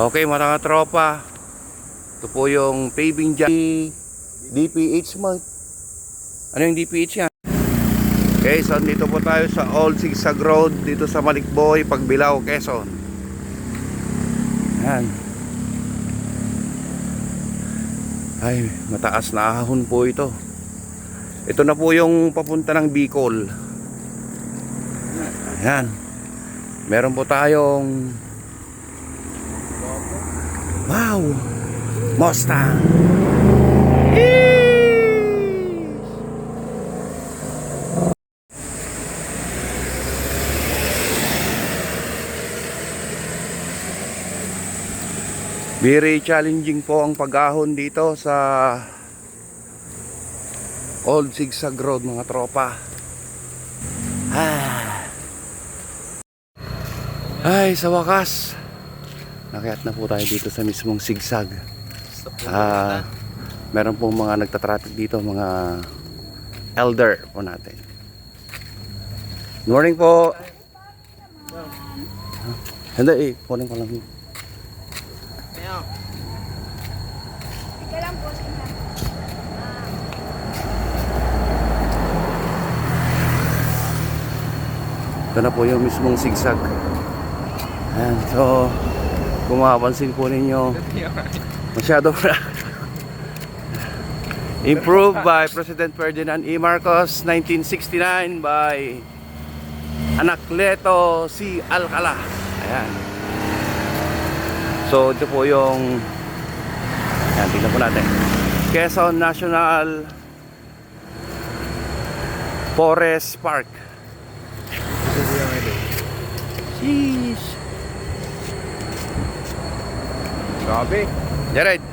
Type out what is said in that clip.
Okay mga tropa, ito po yung paving job DPH mo. Ano yung DPH yan? Okay, so dito po tayo sa Old Sigsag Road dito sa Malikboy, Pagbilao, Quezon. Yan. Ay, mataas na ahon po ito. Ito na po yung papunta ng Bicol. Ayan. Meron po tayong wow, Mustang. Very challenging po ang pag-ahon dito sa Old Sigsag Road mga tropa. Ay, sa wakas nakayat na po tayo dito sa mismong sigsag. Meron po mga nagtatraffic dito, mga elder po natin. Good morning po. Hindi kunin ko lang. Ito na po yung mismong sigsag. Ayan, so kung mapapansin po ninyo, masyado improved by President Ferdinand E. Marcos 1969 by Anacleto C. Alcala. Ayan. So ito po yung, ayan, tingnan po natin, Quezon National Forest Park. Sheesh. Grabe. Jared.